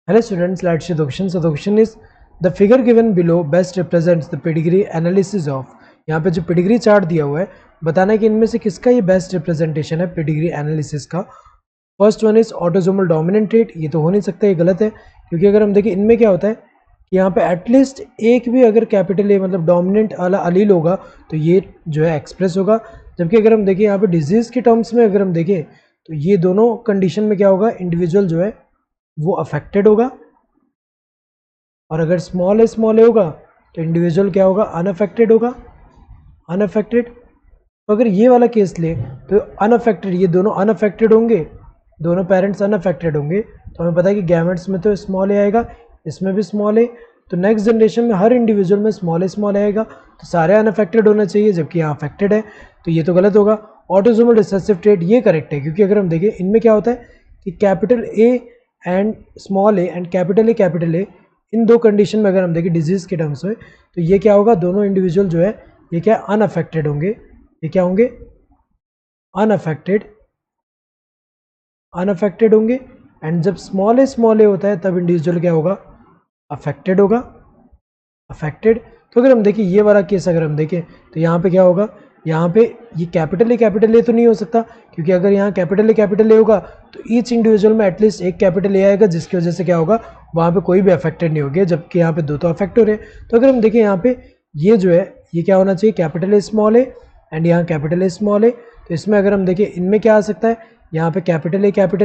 Hello students, let's see the question. So the question is the figure given below best represents the pedigree analysis of. यहाँ पे जो pedigree chart दिया हुआ है बताना है कि इनमें से किसका ये बेस्ट रिप्रेजेंटेशन है पेडिग्री एनालिसिस का. First one is autosomal dominant trait. ये तो हो नहीं सकता, ये गलत है क्योंकि अगर हम देखें इनमें क्या होता है कि यहाँ पे एटलीस्ट एक भी अगर कैपिटल ए मतलब डोमिनेंट वाला अलील होगा तो ये जो है एक्सप्रेस होगा. जबकि अगर हम देखें यहाँ पे डिजीज़ के टर्म्स में अगर हम देखें तो ये दोनों कंडीशन में क्या होगा, इंडिविजुअल जो है वो अफेक्टेड होगा. और अगर स्मॉल ए होगा तो इंडिविजुअल क्या होगा, अनअफेक्टेड होगा. अनअफेक्टेड. तो अगर ये वाला केस ले तो अनअफेक्टेड, ये दोनों अनअफेक्टेड होंगे, दोनों पेरेंट्स अनअफेक्टेड होंगे. तो हमें पता है कि गैमेट्स में तो स्मॉल ए आएगा, इसमें भी स्मॉल ए. तो नेक्स्ट जनरेशन में हर इंडिविजुअल में स्मॉल ए आएगा. तो सारे अनअफेक्टेड होना चाहिए जबकि यहाँ अफेक्टेड है, तो ये तो गलत होगा. ऑटोसोमल रिसेसिव ट्रेट ये करेक्ट है क्योंकि अगर हम देखें इनमें क्या होता है कि capital A and small A and capital A इन दो कंडीशन में अगर हम देखें डिजीज़ के टर्म्स में तो ये क्या होगा, दोनों इंडिविजुअल जो है ये क्या अनअफेक्टेड होंगे. ये क्या होंगे, अनअफेक्टेड होंगे. एंड जब स्मॉल ए होता है तब इंडिविजुअल क्या होगा, अफेक्टेड होगा. अफेक्टेड. तो अगर हम देखें ये वाला केस अगर हम देखें तो यहाँ पे क्या होगा, यहाँ पे ये कैपिटल ए तो नहीं हो सकता क्योंकि अगर यहाँ कैपिटल ए होगा तो ईच इंडिविजुअल में एटलीस्ट एक कैपिटल ए आएगा जिसकी वजह से क्या होगा, वहाँ पे कोई भी अफेक्टेड नहीं होगा. जबकि यहाँ पे दो तो अफेक्ट हो रहे हैं. तो अगर हम देखें यहाँ पे ये जो है ये क्या होना चाहिए, capital A small A and यहाँ कैपिटल ए स्मॉल ए. तो इसमें अगर हम देखें इनमें क्या आ सकता है, यहाँ पे कैपिटल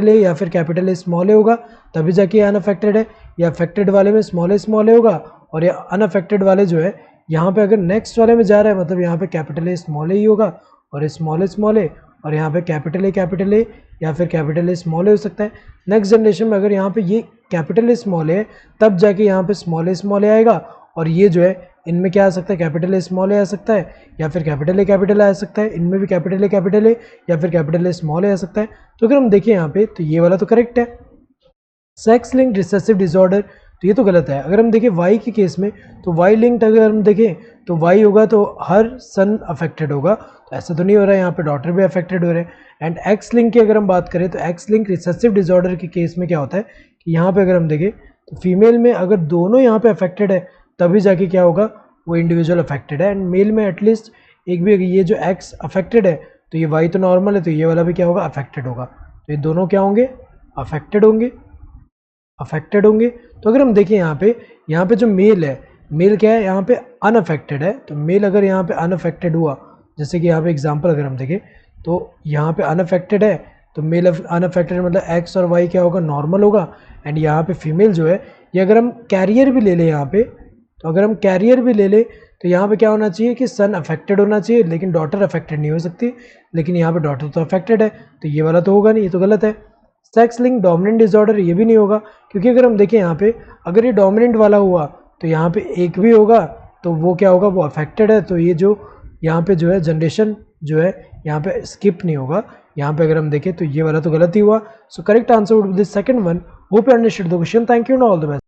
ए या फिर कैपिटल ए स्मॉल ए होगा तभी जाके ये अनअफेक्टेड है. या अफेक्टेड वाले में स्मॉल ए होगा और ये अनअफेक्टेड वाले जो है यहाँ पे अगर नेक्स्ट वाले में जा रहा है मतलब यहाँ पे कैपिटल ए स्मॉल ए ही होगा और स्मॉल ए और यहाँ पे कैपिटल ए या फिर कैपिटल ए स्मॉल ए हो सकता है. नेक्स्ट जनरेशन में अगर यहाँ पे ये कैपिटल ए स्मॉल ए तब जाके यहाँ पे स्मॉल ए आएगा और ये जो है इनमें क्या आ सकता है, कैपिटल ए स्मॉल ए आ सकता है या फिर कैपिटल ए आ सकता है. इनमें भी कैपिटल ए या फिर कैपिटल ए स्मॉल ए आ सकता है. तो अगर हम देखें यहाँ पे तो ये वाला तो करेक्ट है. सेक्स लिंक्ड रिसेसिव डिसऑर्डर तो ये तो गलत है. अगर हम देखें वाई के केस में तो वाई लिंक्ड अगर हम देखें तो वाई होगा तो हर सन अफेक्टेड होगा. तो ऐसा तो नहीं हो रहा है, यहाँ पे डॉटर भी अफेक्टेड हो रहे हैं. एंड एक्स लिंक की अगर हम बात करें तो एक्स लिंक रिसेसिव डिसऑर्डर के केस में क्या होता है कि यहाँ पे अगर हम देखें तो फीमेल में अगर दोनों यहाँ पे अफेक्टेड है तभी जाके क्या होगा, वो इंडिविजुअल अफेक्टेड है. एंड मेल में एटलीस्ट एक भी, ये जो एक्स अफेक्टेड है तो ये वाई तो नॉर्मल है तो ये वाला भी क्या होगा, अफेक्टेड होगा. तो ये दोनों क्या होंगे, अफेक्टेड होंगे. तो अगर हम देखें यहाँ पे जो मेल है, मेल क्या है, यहाँ पे अनअफेक्टेड है. तो मेल अगर यहाँ पे अनअफेक्टेड हुआ, जैसे कि यहाँ पे एग्जांपल अगर हम देखें तो यहाँ पे अनअफेक्टेड है तो मेल अनअफेक्टेड मतलब एक्स और वाई क्या होगा, नॉर्मल होगा. एंड यहाँ पे फीमेल जो है ये अगर हम कैरियर भी ले लें यहाँ पे, तो अगर हम कैरियर भी ले लें तो यहाँ पे क्या होना चाहिए कि सन अफेक्टेड होना चाहिए लेकिन डॉटर अफेक्टेड नहीं हो सकती. लेकिन यहाँ पे डॉटर तो अफेक्टेड है तो ये वाला तो होगा नहीं, ये तो गलत है. सेक्स लिंक डोमिनेंट डिसऑर्डर ये भी नहीं होगा क्योंकि अगर हम देखें यहाँ पे अगर ये डोमिनेंट वाला हुआ तो यहाँ पे एक भी होगा तो वो क्या होगा, वो अफेक्टेड है. तो ये जो यहाँ पे जो है जनरेशन जो है यहाँ पे स्किप नहीं होगा. यहाँ पे अगर हम देखें तो ये वाला तो गलत ही हुआ. So correct answer would be the second one. Hope you understood the question. Thank you and all the best.